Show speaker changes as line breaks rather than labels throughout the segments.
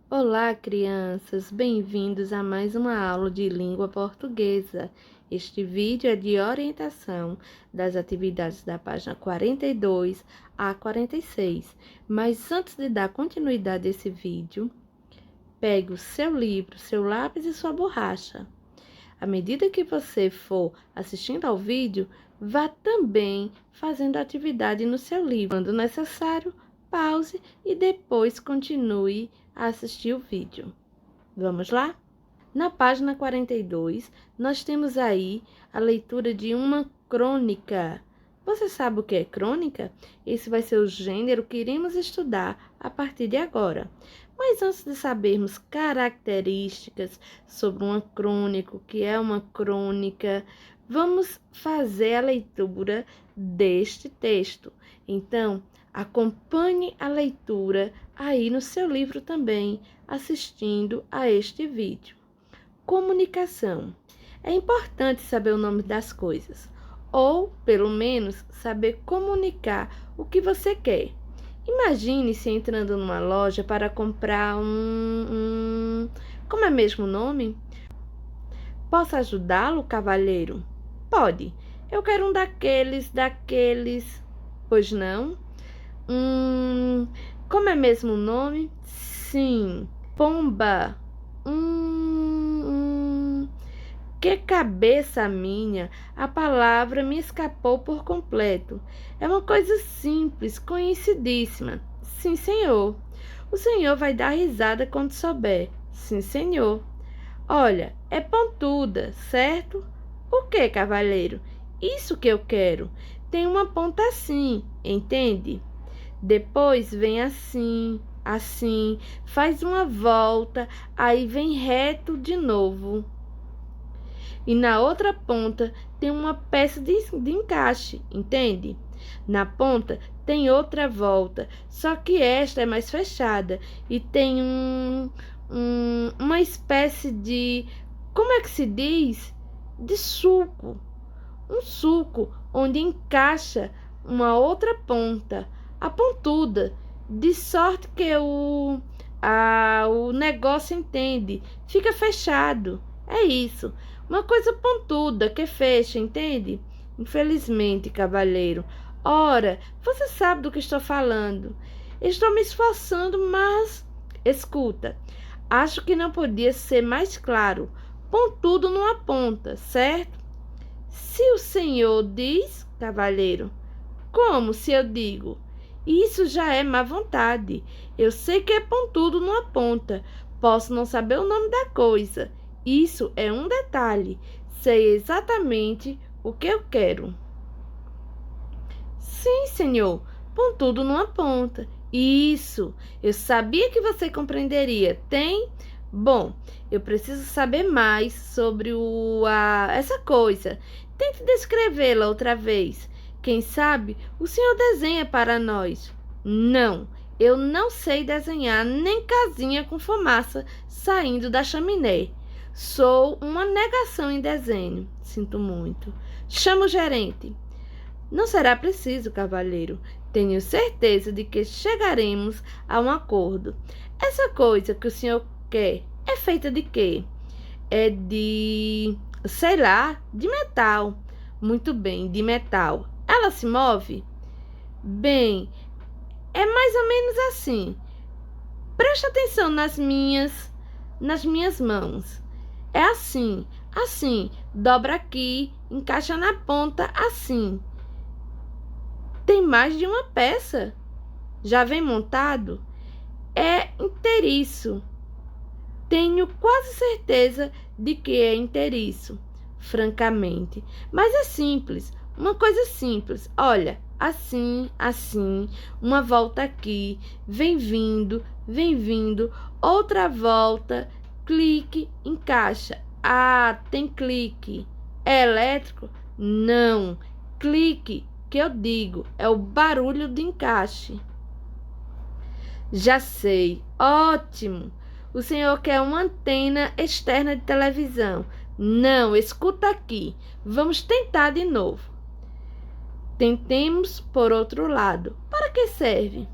Olá, crianças! Bem-vindos a mais uma aula de língua portuguesa. Este vídeo é de orientação das atividades da página 42 a 46. Mas antes de dar continuidade a esse vídeo, pegue o seu livro, seu lápis e sua borracha. À medida que você for assistindo ao vídeo, vá também fazendo atividade no seu livro. Quando necessário, pause e depois continue a assistir o vídeo. Vamos lá? Na página 42, nós temos aí a leitura de uma crônica. Você sabe o que é crônica? Esse vai ser o gênero que iremos estudar a partir de agora. Mas antes de sabermos características sobre uma crônica, o que é uma crônica, vamos fazer a leitura deste texto. Então, acompanhe a leitura aí no seu livro também, assistindo a este vídeo. Comunicação. É importante saber o nome das coisas, ou, pelo menos, saber comunicar o que você quer. Imagine-se entrando numa loja para comprar Como é mesmo o nome? Posso ajudá-lo, cavalheiro? Pode. Eu quero um daqueles. Pois não? Como é mesmo o nome? Sim. Pomba. Que cabeça minha! A palavra me escapou por completo. É uma coisa simples, conhecidíssima. Sim, senhor. O senhor vai dar risada quando souber. Sim, senhor. Olha, é pontuda, certo? Por que, cavalheiro? Isso que eu quero. Tem uma ponta assim, entende? Depois vem assim, assim, faz uma volta, aí vem reto de novo. E na outra ponta tem uma peça de encaixe, entende? Na ponta tem outra volta, só que esta é mais fechada e tem uma espécie de, como é que se diz? De sulco. Um sulco onde encaixa uma outra ponta, a pontuda, de sorte que o negócio, entende? Fica fechado. É isso. Uma coisa pontuda que fecha, entende? Infelizmente, cavalheiro. Ora, você sabe do que estou falando. Estou me esforçando, mas... Escuta, acho que não podia ser mais claro. Pontudo numa ponta, certo? Se o senhor diz, cavalheiro. Como se eu digo? Isso já é má vontade. Eu sei que é pontudo numa ponta. Posso não saber o nome da coisa. Isso é um detalhe. Sei exatamente o que eu quero. Sim, senhor. Pontudo numa ponta. Isso. Eu sabia que você compreenderia. Tem? Bom, eu preciso saber mais sobre essa coisa. Tente descrevê-la outra vez. Quem sabe o senhor desenha para nós. Não, eu não sei desenhar nem casinha com fumaça saindo da chaminé. Sou uma negação em desenho. Sinto muito. Chama o gerente. Não será preciso, cavalheiro. Tenho certeza de que chegaremos a um acordo. Essa coisa que o senhor quer é feita de quê? É de, sei lá, de metal. Muito bem, de metal. Ela se move? Bem, é mais ou menos assim. Preste atenção nas minhas mãos. É assim, assim. Dobra aqui, encaixa na ponta, assim. Tem mais de uma peça. Já vem montado? É inteiriço. Tenho quase certeza de que é inteiriço, francamente. Mas é simples, uma coisa simples. Olha, assim, assim, uma volta aqui, vem vindo, outra volta, clique, encaixa. Ah, tem clique. É elétrico? Não. Clique, que eu digo, é o barulho de encaixe. Já sei. Ótimo. O senhor quer uma antena externa de televisão. Não, escuta aqui. Vamos tentar de novo. Tentemos por outro lado. Para que serve?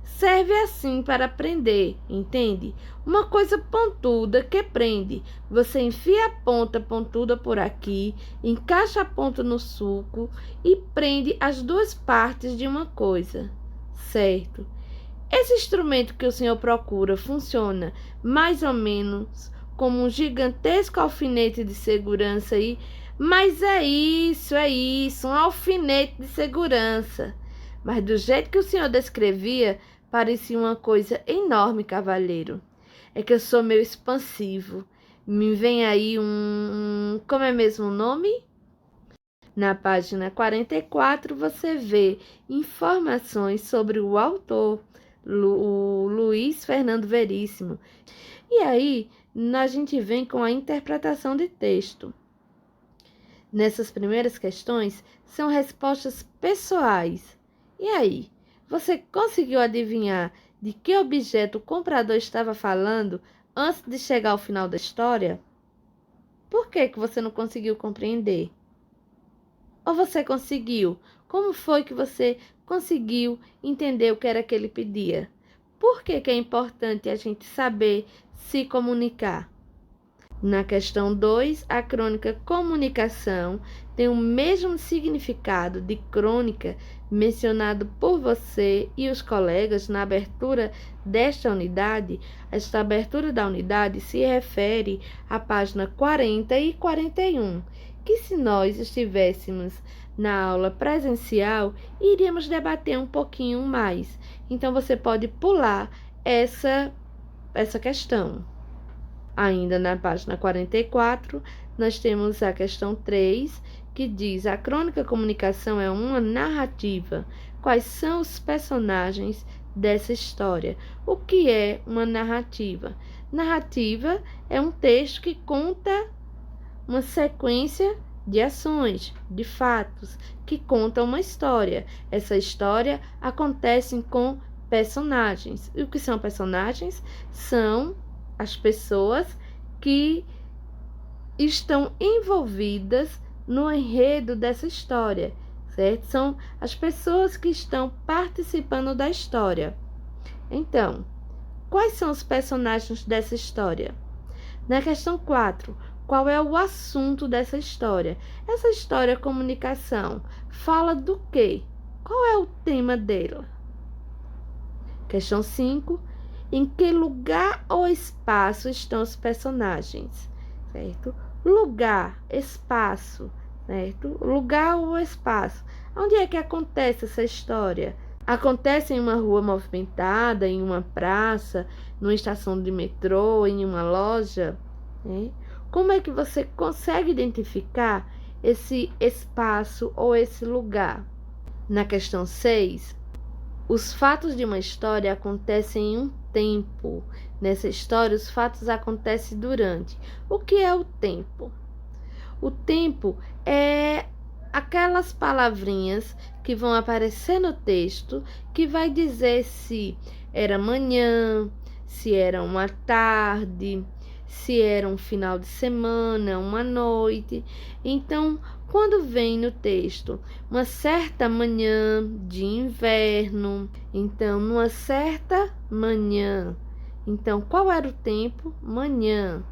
serve assim para prender, entende? Uma coisa pontuda que prende. Você enfia a ponta pontuda por aqui, encaixa a ponta no sulco e prende as duas partes de uma coisa, certo? Esse instrumento que o senhor procura funciona mais ou menos como um gigantesco alfinete de segurança aí, mas é isso, um alfinete de segurança. Mas do jeito que o senhor descrevia, parecia uma coisa enorme, cavalheiro. É que eu sou meio expansivo. Me vem aí como é mesmo o nome? Na página 44, você vê informações sobre o autor, o Luiz Fernando Veríssimo. E aí, a gente vem com a interpretação de texto. Nessas primeiras questões, são respostas pessoais. E aí, você conseguiu adivinhar de que objeto o comprador estava falando antes de chegar ao final da história? Por que você não conseguiu compreender? Ou você conseguiu? Como foi que você conseguiu entender o que era que ele pedia? Por que é importante a gente saber se comunicar? Na questão 2, a crônica comunicação tem o mesmo significado de crônica mencionado por você e os colegas na abertura desta unidade. Esta abertura da unidade se refere à página 40 e 41, que se nós estivéssemos na aula presencial, iríamos debater um pouquinho mais. Então, você pode pular essa questão. Ainda na página 44, nós temos a questão 3, que diz: a crônica comunicação é uma narrativa. Quais são os personagens dessa história? O que é uma narrativa? Narrativa é um texto que conta uma sequência de ações, de fatos, que conta uma história. Essa história acontece com personagens. E o que são personagens? São as pessoas que estão envolvidas no enredo dessa história, certo? São as pessoas que estão participando da história. Então, quais são os personagens dessa história? Na questão 4, qual é o assunto dessa história? Essa história comunicação fala do quê? Qual é o tema dela? Questão 5, em que lugar ou espaço estão os personagens, certo? Lugar, espaço, certo? Lugar ou espaço. Onde é que acontece essa história? Acontece em uma rua movimentada, em uma praça, numa estação de metrô, em uma loja, né? Como é que você consegue identificar esse espaço ou esse lugar? Na questão 6, os fatos de uma história acontecem em um tempo. Nessa história, os fatos acontecem durante. O que é o tempo? O tempo é aquelas palavrinhas que vão aparecer no texto que vai dizer se era manhã, se era uma tarde, se era um final de semana, uma noite. Então, quando vem no texto uma certa manhã de inverno, então numa certa manhã. Então, qual era o tempo? Manhã.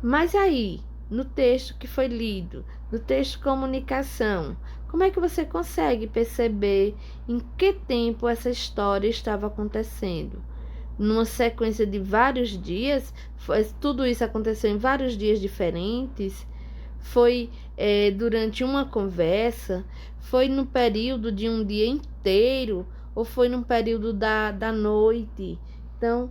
Mas aí, no texto que foi lido, no texto comunicação, como é que você consegue perceber em que tempo essa história estava acontecendo? Numa sequência de vários dias? Tudo isso aconteceu em vários dias diferentes? Foi durante uma conversa? Foi no período de um dia inteiro? Ou foi num período da noite? Então,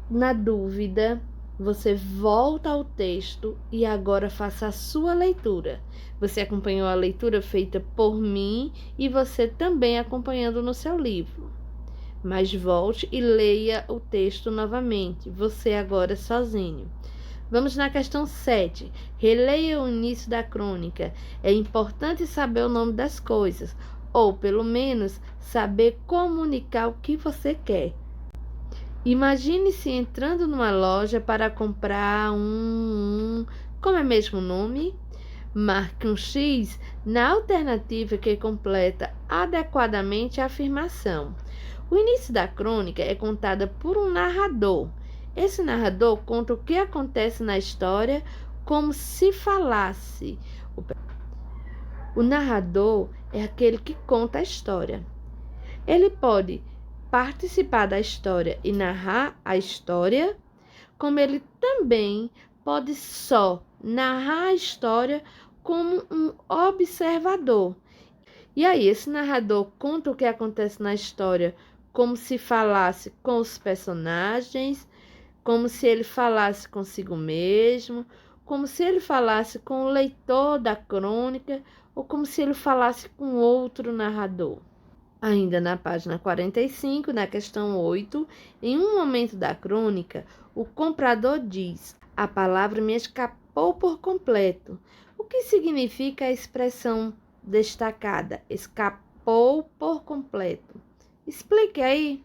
na dúvida, você volta ao texto e agora faça a sua leitura. Você acompanhou a leitura feita por mim e você também acompanhando no seu livro. Mas volte e leia o texto novamente, você agora sozinho. Vamos na questão 7. Releia o início da crônica. É importante saber o nome das coisas, ou pelo menos saber comunicar o que você quer. Imagine-se entrando numa loja para comprar como é mesmo o nome? Marque um X na alternativa que completa adequadamente a afirmação. O início da crônica é contada por um narrador. Esse narrador conta o que acontece na história como se falasse. O narrador é aquele que conta a história. Ele pode participar da história e narrar a história, como ele também pode só narrar a história como um observador. E aí, esse narrador conta o que acontece na história como se falasse com os personagens, como se ele falasse consigo mesmo, como se ele falasse com o leitor da crônica, ou como se ele falasse com outro narrador. Ainda na página 45, na questão 8, em um momento da crônica, o comprador diz: "A palavra me escapou por completo." O que significa a expressão destacada? Escapou por completo. Explique aí.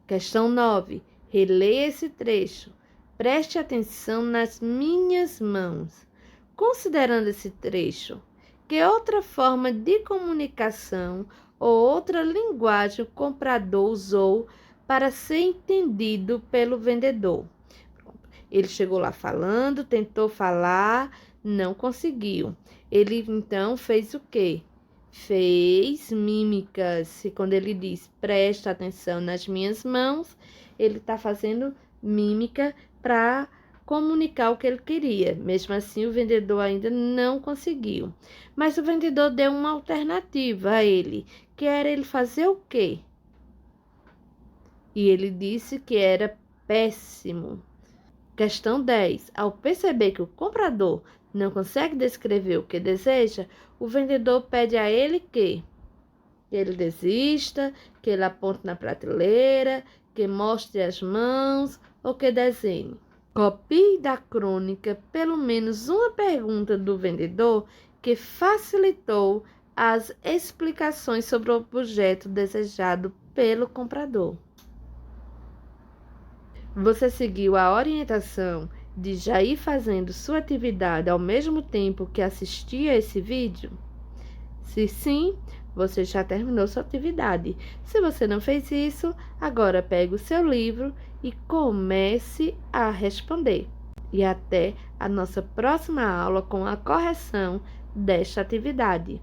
Questão 9. Releia esse trecho. Preste atenção nas minhas mãos. Considerando esse trecho, que outra forma de comunicação ou outra linguagem o comprador usou para ser entendido pelo vendedor? Ele chegou lá falando, tentou falar, não conseguiu. Ele então fez o quê? Fez mímicas. E quando ele diz presta atenção nas minhas mãos, ele está fazendo mímica para comunicar o que ele queria. Mesmo assim, o vendedor ainda não conseguiu. Mas o vendedor deu uma alternativa a ele, que era ele fazer o quê? E ele disse que era péssimo. Questão 10. Ao perceber que o comprador não consegue descrever o que deseja, o vendedor pede a ele que ele desista, que ele aponte na prateleira, que mostre as mãos ou que desenhe. Copie da crônica pelo menos uma pergunta do vendedor que facilitou as explicações sobre o objeto desejado pelo comprador. Você seguiu a orientação de já ir fazendo sua atividade ao mesmo tempo que assistia esse vídeo? Se sim, você já terminou sua atividade. Se você não fez isso, agora pegue o seu livro e comece a responder. E até a nossa próxima aula com a correção desta atividade.